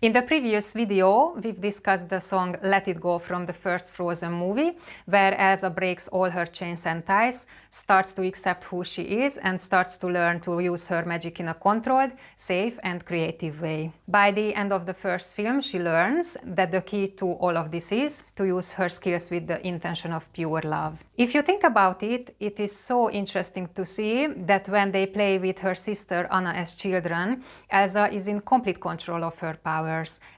In the previous video, we've discussed the song Let It Go from the first Frozen movie, where Elsa breaks all her chains and ties, starts to accept who she is, and starts to learn to use her magic in a controlled, safe, and creative way. By the end of the first film, she learns that the key to all of this is to use her skills with the intention of pure love. If you think about it, it is so interesting to see that when they play with her sister Anna as children, Elsa is in complete control of her power.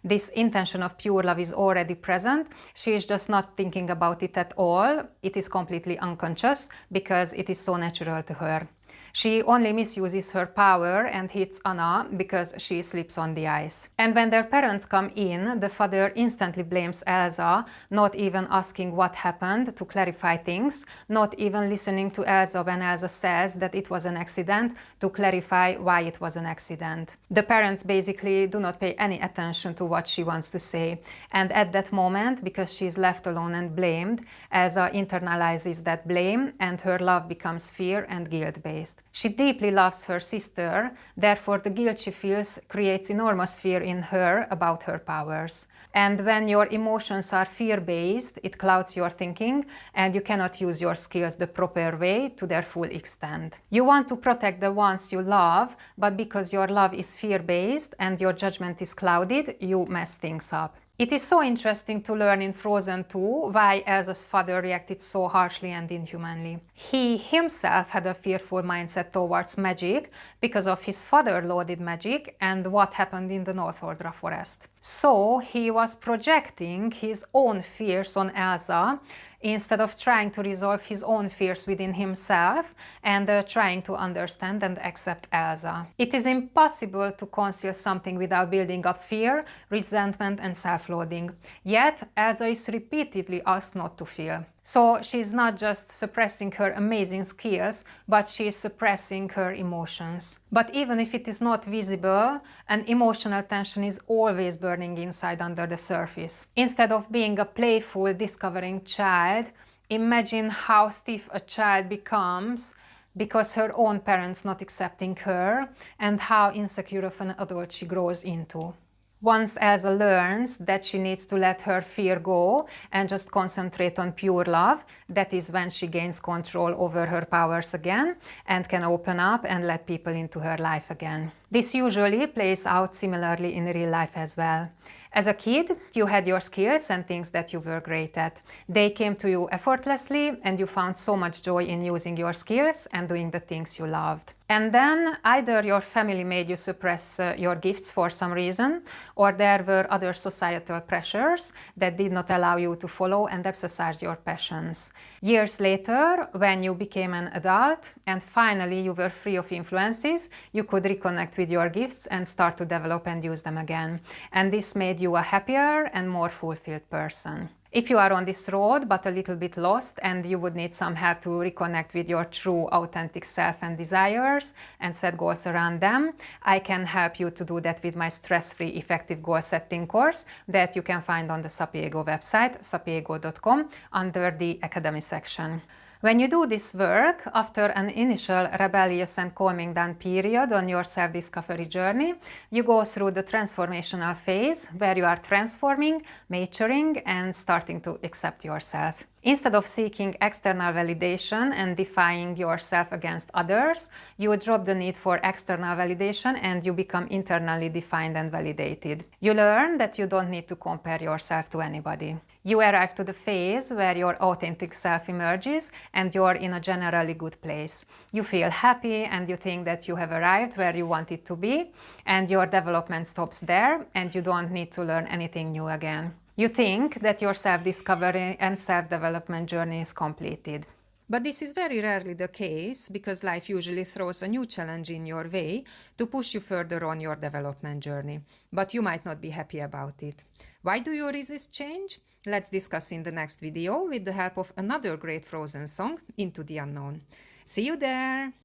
This intention of pure love is already present. She is just not thinking about it at all. It is completely unconscious because it is so natural to her. She only misuses her power and hits Anna because she slips on the ice. And when their parents come in, the father instantly blames Elsa, not even asking what happened to clarify things, not even listening to Elsa when Elsa says that it was an accident to clarify why it was an accident. The parents basically do not pay any attention to what she wants to say. And at that moment, because she is left alone and blamed, Elsa internalizes that blame and her love becomes fear and guilt-based. She deeply loves her sister, therefore the guilt she feels creates enormous fear in her about her powers. And when your emotions are fear-based, it clouds your thinking and you cannot use your skills the proper way to their full extent. You want to protect the ones you love, but because your love is fear-based and your judgment is clouded, you mess things up. It is so interesting to learn in Frozen 2 why Elsa's father reacted so harshly and inhumanly. He himself had a fearful mindset towards magic because of his father-loaded magic and what happened in the North Ordra forest. So he was projecting his own fears on Elsa instead of trying to resolve his own fears within himself and trying to understand and accept Elsa. It is impossible to conceal something without building up fear, resentment, and self-loathing. Yet, Elsa is repeatedly asked not to feel. So she's not just suppressing her amazing skills, but she is suppressing her emotions. But even if it is not visible, an emotional tension is always burning inside under the surface. Instead of being a playful, discovering child, imagine how stiff a child becomes because her own parents not accepting her, and how insecure of an adult she grows into. Once Elsa learns that she needs to let her fear go and just concentrate on pure love, that is when she gains control over her powers again and can open up and let people into her life again. This usually plays out similarly in real life as well. As a kid, you had your skills and things that you were great at. They came to you effortlessly and you found so much joy in using your skills and doing the things you loved. And then either your family made you suppress your gifts for some reason, or there were other societal pressures that did not allow you to follow and exercise your passions. Years later, when you became an adult and finally you were free of influences, you could reconnect with your gifts and start to develop and use them again. And this made you a happier and more fulfilled person. If you are on this road but a little bit lost and you would need some help to reconnect with your true authentic self and desires and set goals around them, I can help you to do that with my stress-free effective goal setting course that you can find on the Sapiego website, sapiego.com, under the Academy section. When you do this work, after an initial rebellious and calming down period on your self-discovery journey, you go through the transformational phase where you are transforming, maturing, and starting to accept yourself. Instead of seeking external validation and defying yourself against others, you drop the need for external validation and you become internally defined and validated. You learn that you don't need to compare yourself to anybody. You arrive to the phase where your authentic self emerges and you're in a generally good place. You feel happy and you think that you have arrived where you wanted to be, and your development stops there and you don't need to learn anything new again. You think that your self-discovery and self-development journey is completed. But this is very rarely the case because life usually throws a new challenge in your way to push you further on your development journey. But you might not be happy about it. Why do you resist change? Let's discuss in the next video with the help of another great Frozen song, Into the Unknown. See you there!